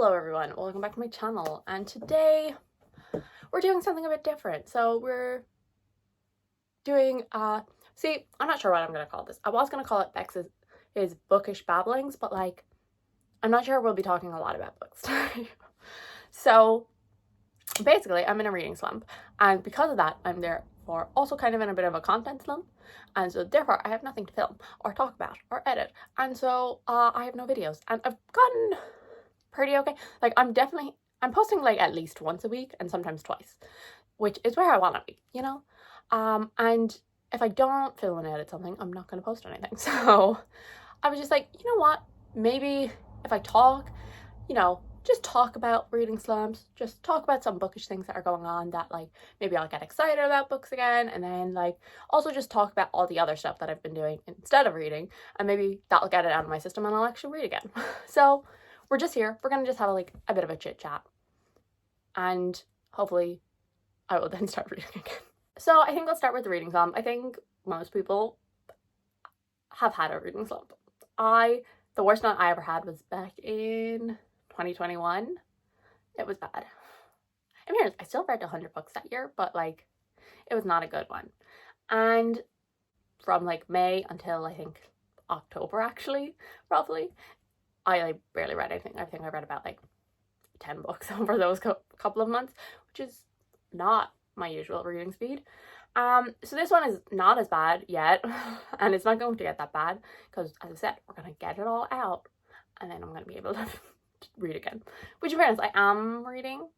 Hello everyone, welcome back to my channel, and today we're doing something a bit different. So we're doing, I'm not sure what I'm going to call this. I was going to call it Becs is Bookish Babblings, but like, I'm not sure we'll be talking a lot about books today. So basically, I'm in a reading slump, and because of that, I'm therefore also kind of in a bit of a content slump, and so therefore I have nothing to film or talk about or edit, and so I have no videos, and I've gotten pretty okay. Like I'm posting like at least once a week and sometimes twice, which is where I want to be, you know? And if I don't film and edit something, I'm not going to post anything. So I was just like, you know what? Maybe if I talk, just talk about reading slumps, just talk about some bookish things that are going on that like maybe I'll get excited about books again, and then like also just talk about all the other stuff that I've been doing instead of reading, and maybe that'll get it out of my system and I'll actually read again. So we're just here. We're going to just have like a bit of a chit chat, and hopefully I will then start reading again. So I think I'll start with the reading slump. I think most people have had a reading slump. The worst one I ever had was back in 2021. It was bad. I mean, I still read 100 books that year, but like it was not a good one. And from like May until I think October, actually, roughly, I like barely read anything. I think I read about like 10 books over those couple of months, which is not my usual reading speed. So this one is not as bad yet, and it's not going to get that bad because, as I said, we're gonna get it all out, and then I'm gonna be able to read again. Which, in fairness, I am reading.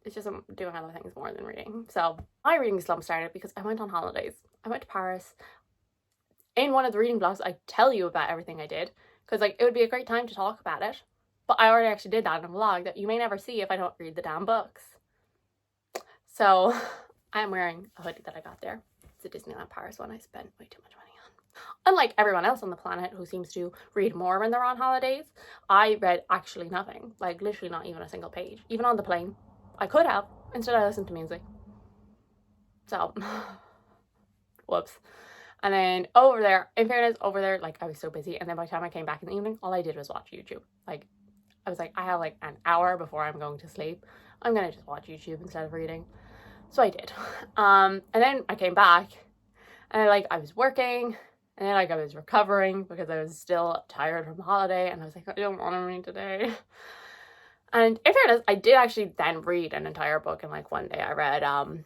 It's just I'm doing other things more than reading. So my reading slump started because I went on holidays. I went to Paris. In one of the reading vlogs, I tell you about everything I did because like it would be a great time to talk about it. But I already actually did that in a vlog that you may never see if I don't read the damn books. So I am wearing a hoodie that I got there. It's a Disneyland Paris one I spent way too much money on. Unlike everyone else on the planet who seems to read more when they're on holidays, I read actually nothing. Like literally not even a single page. Even on the plane. I could have. Instead I listened to music. So, whoops. And then over there, in fairness, like I was so busy, and then by the time I came back in the evening, all I did was watch YouTube. Like, I was like, I have like an hour before I'm going to sleep. I'm gonna just watch YouTube instead of reading. So I did. And then I came back, and I was working, and then like I was recovering because I was still tired from the holiday, and I was like, I don't want to read today. And in fairness, I did actually then read an entire book in like one day. I read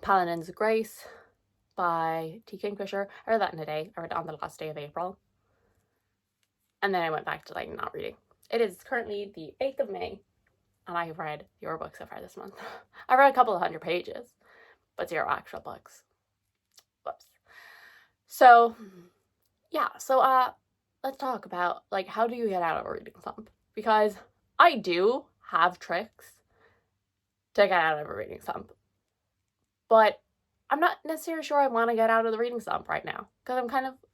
Paladin's Grace by T. Kingfisher. I read that in a day. I read it on the last day of April. And then I went back to like not reading. It is currently the 8th of May, and I have read 0 books so far this month. I read a couple of 100 pages, but 0 actual books. Whoops. So yeah, let's talk about like how do you get out of a reading slump? Because I do have tricks to get out of a reading slump, but I'm not necessarily sure I want to get out of the reading slump right now because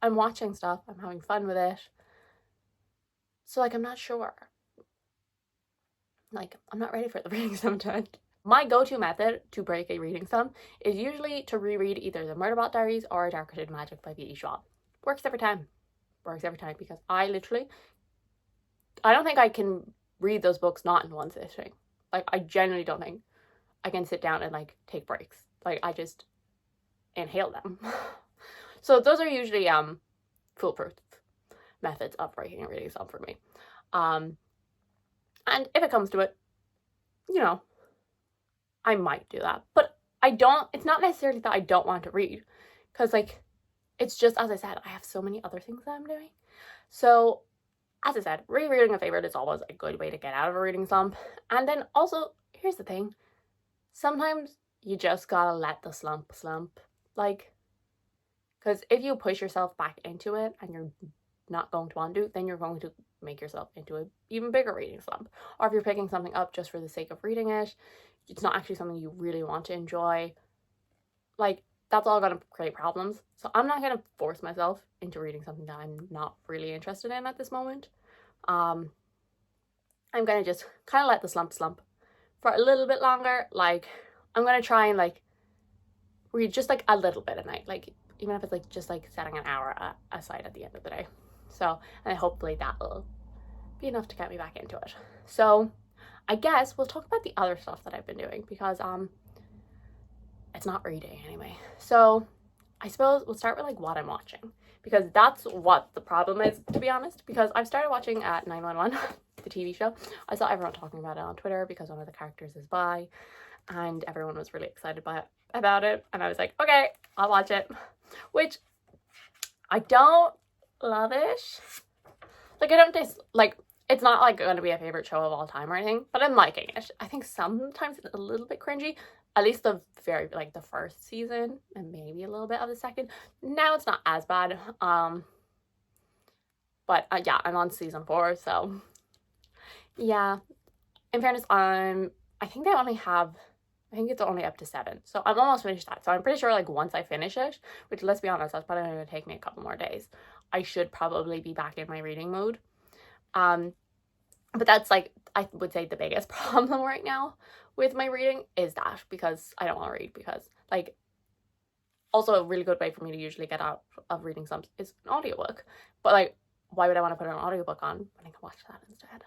I'm watching stuff, I'm having fun with it. So like, I'm not sure. Like, I'm not ready for the reading slump to end. My go-to method to break a reading slump is usually to reread either The Murderbot Diaries or Darker Shade Magic by V.E. Schwab. Works every time. Works every time because I don't think I can read those books not in one sitting. Like, I genuinely don't think I can sit down and like take breaks. Like, I just inhale them. So those are usually foolproof methods of breaking a reading slump for me. And if it comes to it, I might do that. But it's not necessarily that I don't want to read, because like it's just, as I said, I have so many other things that I'm doing. So as I said, rereading a favorite is always a good way to get out of a reading slump. And then also, here's the thing, sometimes you just gotta let the slump. Like, because if you push yourself back into it and you're not going to want to, then you're going to make yourself into an even bigger reading slump. Or if you're picking something up just for the sake of reading it, it's not actually something you really want to enjoy. Like, that's all going to create problems. So I'm not going to force myself into reading something that I'm not really interested in at this moment. I'm going to just kind of let the slump for a little bit longer. Like, I'm going to try and like read just like a little bit at night. Like, even if it's like just like setting an hour aside at the end of the day. So, and hopefully that'll be enough to get me back into it. So I guess we'll talk about the other stuff that I've been doing, because it's not reading anyway. So I suppose we'll start with like what I'm watching, because that's what the problem is, to be honest, because I've started watching at 911, the TV show. I saw everyone talking about it on Twitter because one of the characters is bi, and everyone was really excited about it, and I was like, okay, I'll watch it, which I don't love it. Like, I don't like, it's not like going to be a favorite show of all time or anything, but I'm liking it. I think sometimes it's a little bit cringy, at least the first season, and maybe a little bit of the second. Now it's not as bad. But yeah, I'm on season 4, so yeah. In fairness, I think it's only up to 7, so I'm almost finished that. So I'm pretty sure, like, once I finish it, which, let's be honest, that's probably going to take me a couple more days, I should probably be back in my reading mode. But that's, like, I would say the biggest problem right now with my reading is that, because I don't want to read, because, like, also a really good way for me to usually get out of reading Slumps is an audiobook. But, like, why would I want to put an audiobook on when I can watch that instead?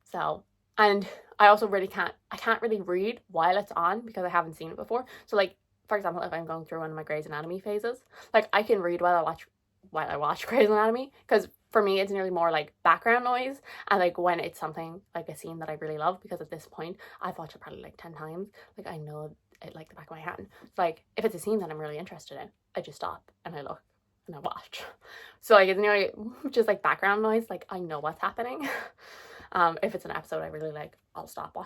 So, and I also I can't really read while it's on because I haven't seen it before. So, like, for example, if I'm going through one of my Grey's Anatomy phases, like, I can read while I watch Grey's Anatomy, because for me it's nearly more like background noise, and like when it's something like a scene that I really love, because at this point I've watched it probably like 10 times, like I know it like the back of my hand. It's like, if it's a scene that I'm really interested in, I just stop and I look and I watch. So, like, it's nearly just like background noise, like I know what's happening. If it's an episode I really like, I'll stop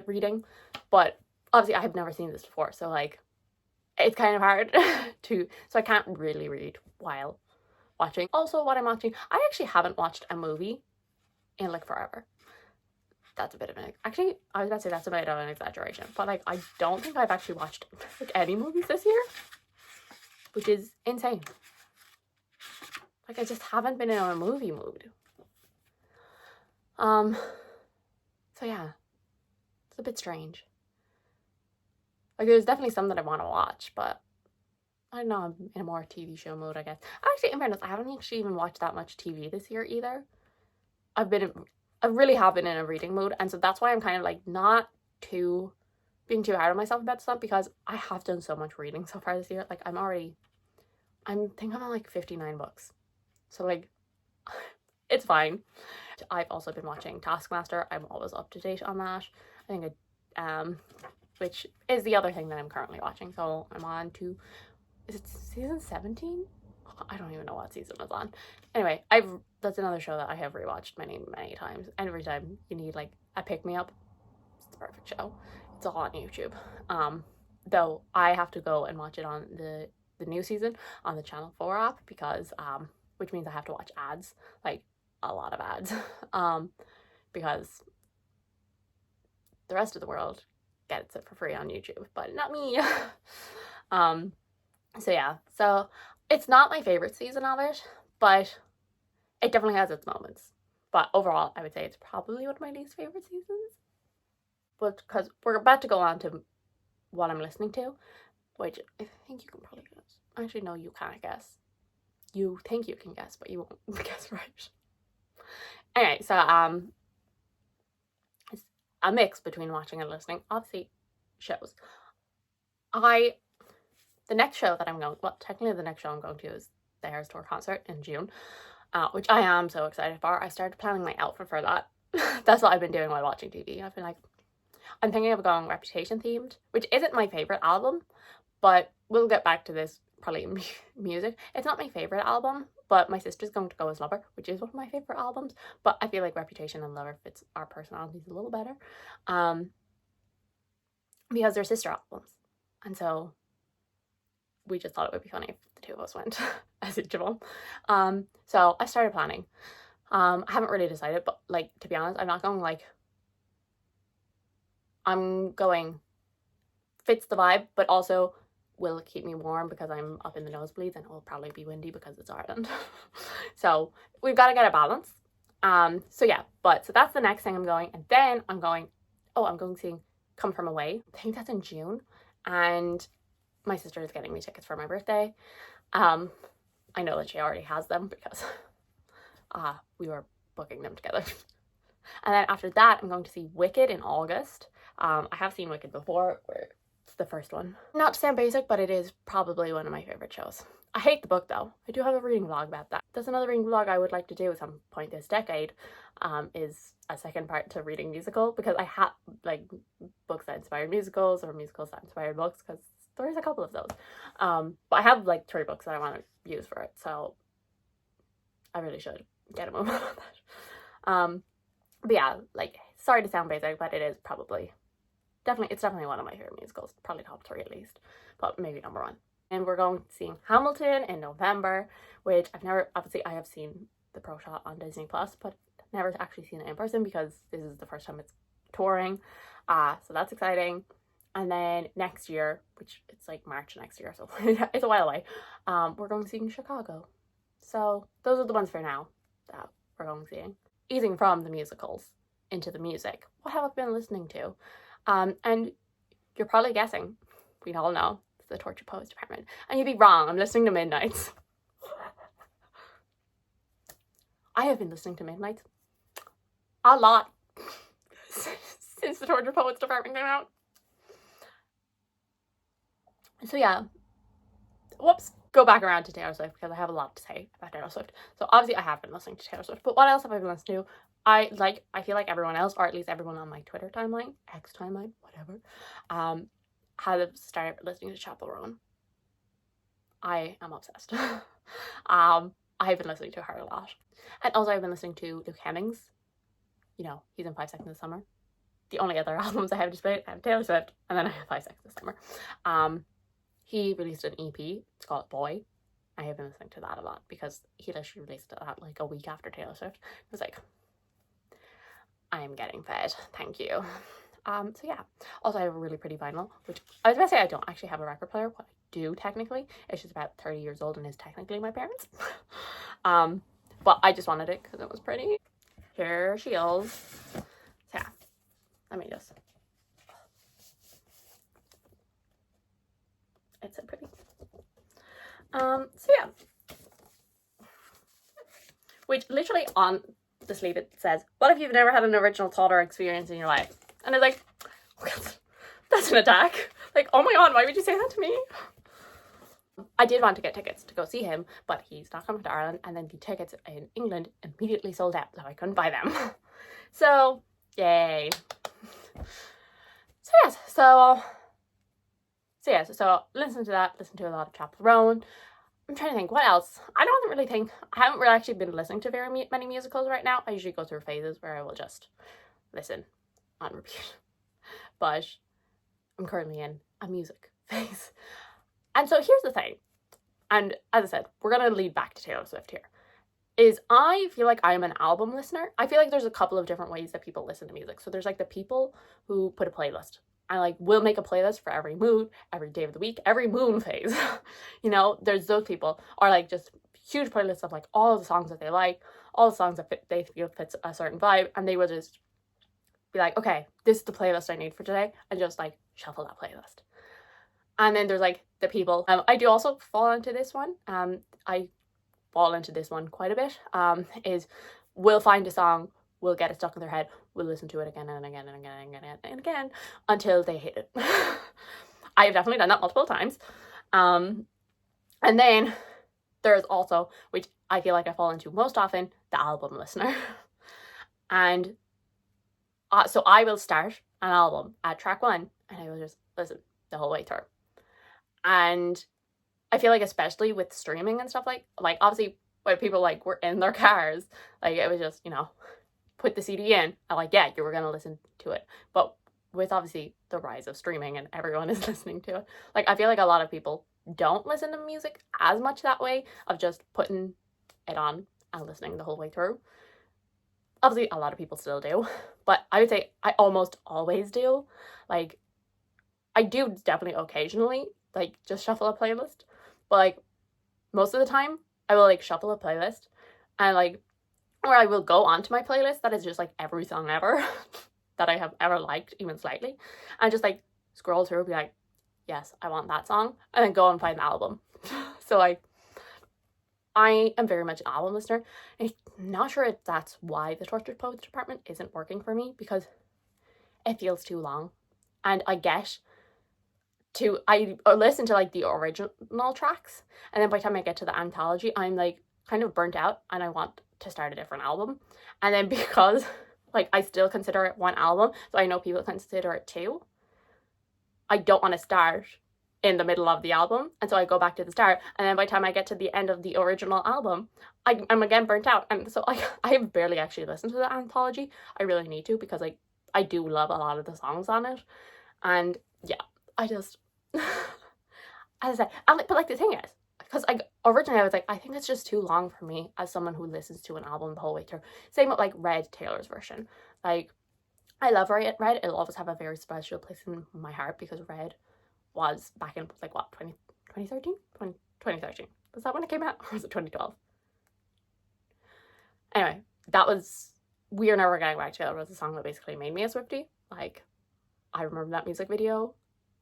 reading, but obviously I have never seen this before, so like it's kind of hard so I can't really read while watching. Also, what I'm watching, I actually haven't watched a movie in like forever. That's a bit of actually, I was about to say that's a bit of an exaggeration, but like I don't think I've actually watched like any movies this year, which is insane. Like, I just haven't been in a movie mood. So yeah, it's a bit strange. Like, there's definitely some that I want to watch, but I don't know, I'm in a more TV show mode, I guess. Actually, in fairness, I haven't actually even watched that much TV this year either. I really have been in a reading mode, and so that's why I'm kind of like not being too hard on myself about stuff, because I have done so much reading so far this year. Like, I think I'm on like 59 books. So, like, it's fine. I've also been watching Taskmaster. I'm always up to date on that. I think which is the other thing that I'm currently watching. So I'm on to, is it season 17? I don't even know what season it's on. Anyway, that's another show that I have rewatched many, many times. Every time you need like a pick-me-up, it's the perfect show. It's all on YouTube. Though I have to go and watch it on the new season on the Channel 4 app, because which means I have to watch ads, like a lot of ads, because the rest of the world gets it for free on YouTube, but not me. So yeah, so it's not my favorite season of it, but it definitely has its moments. But overall, I would say it's probably one of my least favorite seasons. But because we're about to go on to what I'm listening to, which I think you can probably guess. Actually, no, you can't guess. You think you can guess, but you won't guess right. Anyway, so it's a mix between watching and listening. Obviously, shows. The next show that I'm going, well, technically the next show I'm going to is the Eras Tour concert in June, which I am so excited for. I started planning my outfit for that. That's what I've been doing while watching TV. I've been like, I'm thinking of going Reputation themed, which isn't my favorite album, but we'll get back to this probably music. It's not my favorite album, but my sister's going to go as Lover, which is one of my favorite albums, but I feel like Reputation and Lover fits our personalities a little better, because they're sister albums, and so we just thought it would be funny if the two of us went as each of them. So I started planning. I haven't really decided, but like, to be honest, I'm not going like, I'm going fits the vibe, but also will keep me warm because I'm up in the nosebleeds, and it will probably be windy because it's Ireland. So we've got to get a balance. So yeah, so that's the next thing I'm going. And then I'm going seeing Come From Away. I think that's in June. And my sister is getting me tickets for my birthday. I know that she already has them because we were booking them together. And then after that, I'm going to see Wicked in August. I have seen Wicked before, where it's the first one. Not to sound basic, but it is probably one of my favorite shows. I hate the book though. I do have a reading vlog about that. There's another reading vlog I would like to do at some point this decade, is a second part to reading musical, because I have like books that inspired musicals or musicals that inspired books, because there's a couple of those. But I have like 3 books that I want to use for it, so I really should get a moment on that. But yeah, like, sorry to sound basic, but it is probably, it's definitely one of my favorite musicals, probably top 3 at least, but maybe number 1. And we're going seeing Hamilton in November, which obviously I have seen the pro shot on Disney Plus, but never actually seen it in person because this is the first time it's touring. So that's exciting. And then next year, which it's like March next year, so it's a while away, we're going seeing Chicago. So those are the ones for now that we're going seeing. Easing from the musicals into the music, what have I been listening to? And you're probably guessing, we all know, it's the Tortured Poets Department. And you'd be wrong, I'm listening to Midnights. I have been listening to Midnights a lot since the Tortured Poets Department came out. So yeah, whoops, go back around to Taylor Swift, because I have a lot to say about Taylor Swift. So obviously I have been listening to Taylor Swift, but what else have I been listening to? I feel like everyone else, or at least everyone on my Twitter timeline, X timeline, whatever, has started listening to Chappell Roan. I am obsessed. I've been listening to her a lot. And also I've been listening to Luke Hemmings. You know, he's in 5 Seconds of Summer. The only other albums I have displayed, I have Taylor Swift, and then I have 5 Seconds of Summer. He released an EP, it's called Boy. I have been listening to that a lot because he literally released that like a week after Taylor Swift. I was like, I'm getting fed, thank you. So yeah, also I have a really pretty vinyl, which I was gonna say I don't actually have a record player, but I do technically. It's just about 30 years old and is technically my parents'. But I just wanted it because it was pretty. Here she is. So yeah, let me just. It's so pretty. So yeah, which literally on the sleeve it says, what if you've never had an original thought or experience in your life? And it's like, that's an attack. Like, oh my god, why would you say that to me? I did want to get tickets to go see him, but he's not coming to Ireland, and then the tickets in England immediately sold out, so I couldn't buy them. So yay. So yes, so listen to that, listen to a lot of Chappell Roan. I'm trying to think, what else? I haven't really actually been listening to very many musicals right now. I usually go through phases where I will just listen on repeat. But I'm currently in a music phase. And so here's the thing, and as I said, we're going to lead back to Taylor Swift here, is I feel like I'm an album listener. I feel like there's a couple of different ways that people listen to music. So there's like the people who put a playlist. I like will make a playlist for every mood, every day of the week, every moon phase. You know, there's those people, or like just huge playlists of like all of the songs that they like, all the songs that they feel fits a certain vibe, and they will just be like, okay, this is the playlist I need for today, and just like shuffle that playlist. And then there's like the people, I do also fall into this one, I fall into this one quite a bit, is we'll find a song, we'll get it stuck in their head, we'll listen to it again and again and again and again and again until they hate it. I have definitely done that multiple times. And then there's also, which I feel like I fall into most often, the album listener. And so I will start an album at track 1 and I will just listen the whole way through. And I feel like especially with streaming and stuff, like obviously when people like were in their cars, like it was just, you know, put the CD in and like, yeah, you were gonna listen to it. But with obviously the rise of streaming and everyone is listening to it, like I feel like a lot of people don't listen to music as much that way, of just putting it on and listening the whole way through. Obviously a lot of people still do, but I would say I almost always do. Like I do definitely occasionally like just shuffle a playlist, but like most of the time I will like shuffle a playlist and like, or I will go onto my playlist that is just like every song ever that I have ever liked even slightly, and just like scroll through and be like, yes, I want that song, and then go and find the album. So like I am very much an album listener. I'm not sure if that's why the Tortured Poets Department isn't working for me, because it feels too long. And I listen to like the original tracks, and then by the time I get to the anthology, I'm like kind of burnt out and I want to start a different album. And then because like I still consider it one album, so I know people consider it two, I don't want to start in the middle of the album, and so I go back to the start, and then by the time I get to the end of the original album, I'm again burnt out. And so I have barely actually listened to the anthology. I really need to, because like I do love a lot of the songs on it. And yeah, I just as I said, but like the thing is, because originally I was like, I think it's just too long for me as someone who listens to an album the whole way through. Same with like Red, Taylor's version. Like, I love Red. It'll always have a very special place in my heart, because Red was back in like what, 2013? 2013. Was that when it came out, or was it 2012? Anyway, that was We're Never Getting Back Together was the song that basically made me a Swiftie. Like, I remember that music video.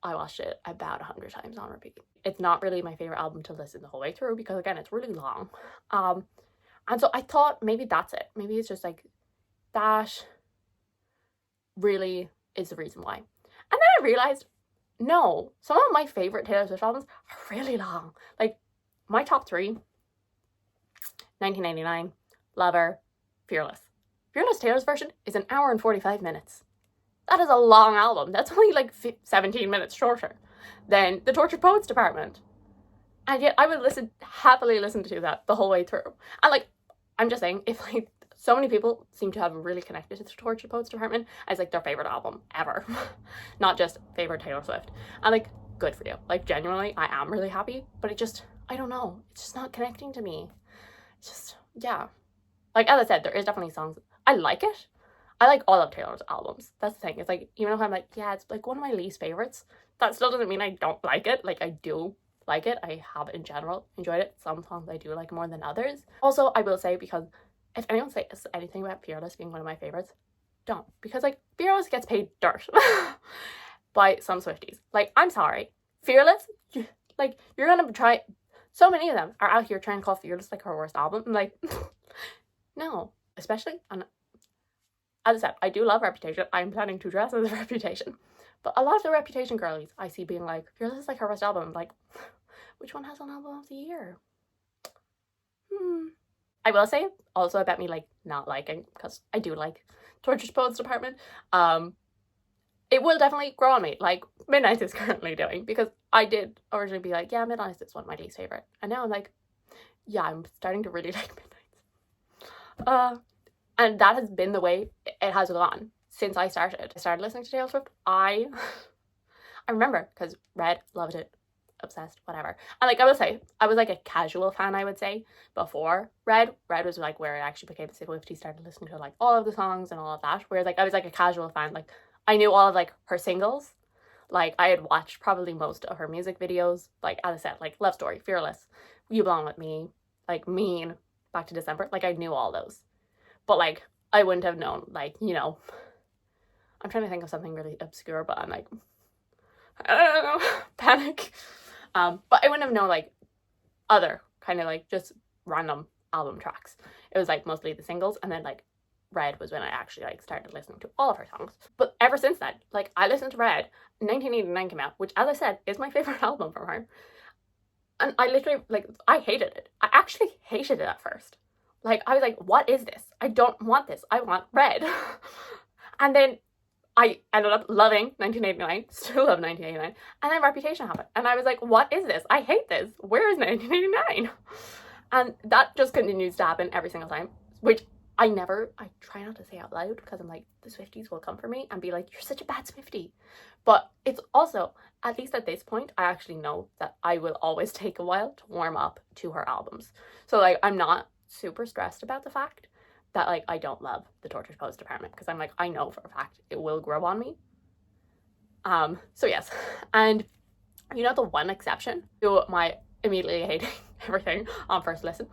I watched it about 100 times on repeat. It's not really my favorite album to listen the whole way through, because again, it's really long. And so I thought maybe that's it. Maybe it's just like that really is the reason why. And then I realized, no, some of my favorite Taylor Swift albums are really long. Like, my top three: 1999, Lover, Fearless. Fearless Taylor's version is an hour and 45 minutes. That is a long album. That's only like 17 minutes shorter than the Tortured Poets Department. And yet I would happily listen to that the whole way through. And like, I'm just saying, if like so many people seem to have really connected to the Tortured Poets Department as like their favorite album ever, not just favorite Taylor Swift. And like, good for you. Like, genuinely, I am really happy, but I don't know. It's just not connecting to me. It's just, yeah. Like, as I said, there is definitely songs. I like it. I like all of Taylor's albums. That's the thing. It's like, even if I'm like, yeah, it's like one of my least favorites, that still doesn't mean I don't like it. Like, I do like it. I have in general enjoyed it. Some songs I do like more than others. Also, I will say, because if anyone says anything about Fearless being one of my favorites, don't. Because like, Fearless gets paid dirt by some Swifties. Like, I'm sorry. Fearless, like, you're gonna try. So many of them are out here trying to call Fearless like her worst album. I'm like, no. Especially on, as I said, I do love Reputation. I'm planning to dress as Reputation. But a lot of the Reputation girlies I see being like, Fearless is like her worst album. I'm like, which one has an album of the year? I will say also about me like not liking, because I do like Tortured Poets Department. It will definitely grow on me, like Midnight is currently doing, because I did originally be like, yeah, Midnight is one of my least favorite. And now I'm like, yeah, I'm starting to really like Midnight. And that has been the way it has gone since I started. Listening to Taylor Swift. I remember, because Red, loved it, obsessed, whatever. And like, I will say, I was like a casual fan, I would say, before Red. Red was like where I actually became a Swiftie, started listening to like all of the songs and all of that. Whereas like, I was like a casual fan. Like, I knew all of like her singles. Like, I had watched probably most of her music videos. Like, as I said, like Love Story, Fearless, You Belong With Me, like Mean, Back to December. Like, I knew all those. But like, I wouldn't have known, like, you know, I'm trying to think of something really obscure, but I'm like, I don't know, panic. But I wouldn't have known like other kind of like just random album tracks. It was like mostly the singles, and then like Red was when I actually like started listening to all of her songs. But ever since then, like, I listened to Red. 1989 came out, which, as I said, is my favorite album from her. And I literally, like, I hated it. I actually hated it at first. Like, I was like, what is this? I don't want this. I want Red. And then I ended up loving 1989, still love 1989, and then Reputation happened. And I was like, what is this? I hate this. Where is 1989? And that just continues to happen every single time, which I try not to say out loud, because I'm like, the Swifties will come for me and be like, you're such a bad Swiftie. But it's also, at least at this point, I actually know that I will always take a while to warm up to her albums. So like, I'm not super stressed about the fact that like I don't love the Tortured Poets Department, because I'm like, I know for a fact it will grow on me. So yes, and you know, the one exception to my immediately hating everything on first listen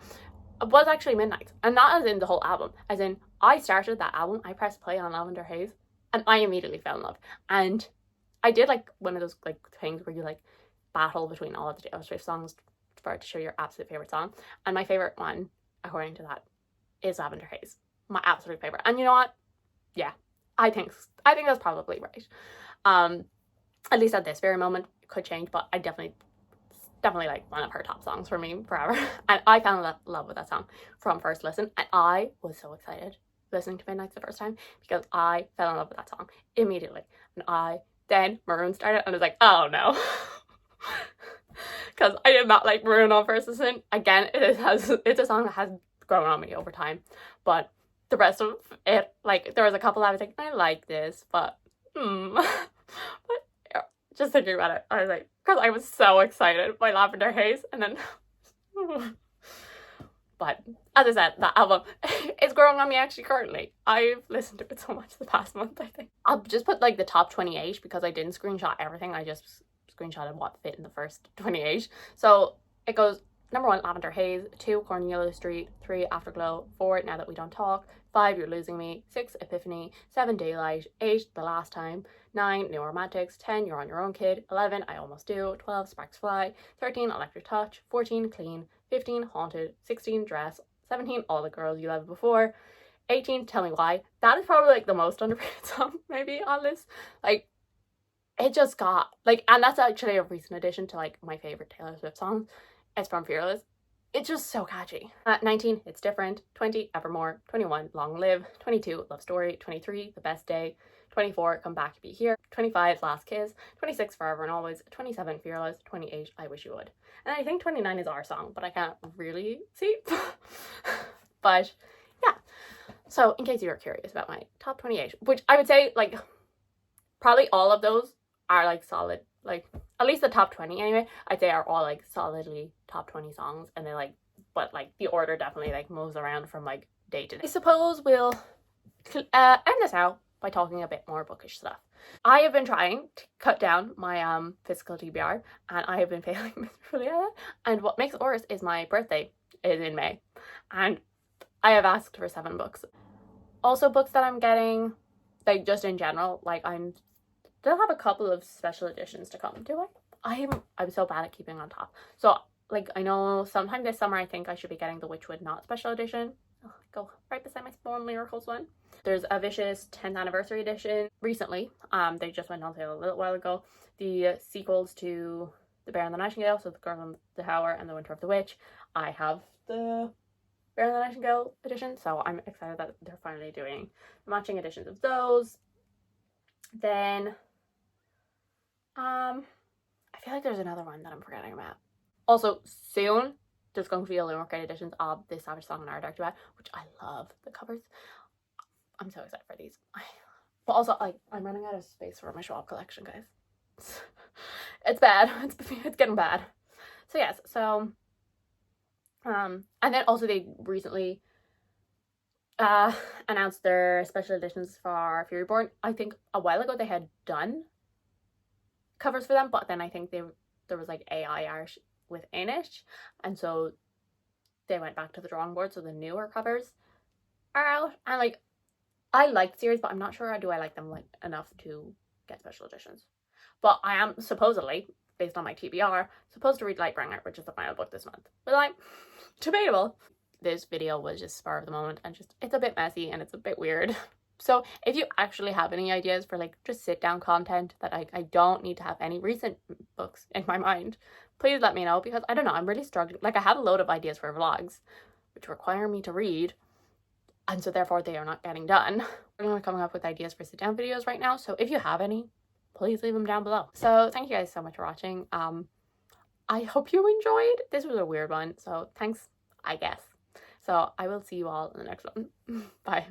was actually Midnight. And not as in the whole album, as in I started that album, I pressed play on Lavender Haze, and I immediately fell in love. And I did like one of those like things where you like battle between all of the Taylor Swift songs for it to show your absolute favorite song. And my favorite one, according to that, is Lavender Haze. My absolute favorite. And you know what? Yeah, I think that's probably right. At least at this very moment. It could change, but I definitely like one of her top songs for me forever. And I fell in love with that song from first listen, and I was so excited listening to Midnights the first time because I fell in love with that song immediately. And then Maroon started, and I was like, oh no. Because I did not like Maroon on first listen. Again, it's a song that has grown on me over time, but the rest of it, like, there was a couple I was like, I like this, but but just thinking about it, I was like, because I was so excited by Lavender Haze, and then but as I said, that album is growing on me actually currently. I've listened to it so much the past month, I think. I'll just put like the top 28 because I didn't screenshot everything. I just screenshotted what fit in the first 28. So it goes: number 1, Lavender Haze; 2, Cornelia Street; 3, Afterglow; 4, Now That We Don't Talk; 5, You're Losing Me; 6, Epiphany; 7, Daylight; 8, The Last Time; 9, New Romantics; 10, You're On Your Own Kid; 11, I Almost Do; 12, Sparks Fly; 13, Electric Touch; 14, Clean; 15, Haunted; 16, Dress; 17, All the Girls You Loved Before; 18, Tell Me Why. That is probably like the most underrated song maybe on this. Like, it just got like, and that's actually a recent addition to like my favorite Taylor Swift songs. It's from Fearless. It's just so catchy. 19, It's Different; 20, Evermore; 21, Long Live; 22, Love Story; 23, The Best Day; 24, Come Back, Be Here; 25, Last Kiss; 26, Forever and Always; 27, Fearless; 28, I Wish You Would. And I think 29 is our song, but I can't really see. But yeah. So in case you were curious about my top 28, which I would say like probably all of those are like solid, like at least the top 20 anyway, I'd say are all like solidly top 20 songs. And then like, but like the order definitely like moves around from like day to day. I suppose we'll end this out by talking a bit more bookish stuff. I have been trying to cut down my physical TBR, and I have been failing miserably at it. And what makes it worse is my birthday is in May, and I have asked for 7 books. Also books that I'm getting, like just in general, like I'm still have a couple of special editions to come. Do I? I'm so bad at keeping on top. So like I know sometime this summer I think I should be getting the Witchwood Not special edition. Oh, go right beside my Spawn Miracles one. There's a Vicious 10th anniversary edition recently. They just went on sale a little while ago. The sequels to The Bear and the Nightingale, so The Girl in the Tower and The Winter of the Witch. I have the Bear and the Nightingale edition, so I'm excited that they're finally doing matching editions of those. Then I feel like there's another one that I'm forgetting about. Also soon there's going to be a Lumicrate editions of The Savage Song and Our Dark Duet, which I love the covers. I'm so excited for these. But also like I'm running out of space for my Schwab collection, guys. It's bad. It's getting bad. So yes, so and then also they recently announced their special editions for Fury Born. I think a while ago they had done covers for them, but then I think there was like AI art within it, and so they went back to the drawing board, so the newer covers are out. And like I like the series, but I'm not sure do I like them like enough to get special editions. But I am supposedly, based on my TBR, supposed to read Lightbringer, which is the final book this month. But like, debatable. This video was just spur of the moment, and just it's a bit messy and it's a bit weird. So if you actually have any ideas for like just sit down content that I don't need to have any recent books in my mind, please let me know, because I don't know, I'm really struggling. Like I have a load of ideas for vlogs which require me to read, and so therefore they are not getting done. I'm going to be coming up with ideas for sit down videos right now, so if you have any, please leave them down below. So thank you guys so much for watching. I hope you enjoyed. This was a weird one, so thanks, I guess. So I will see you all in the next one. Bye.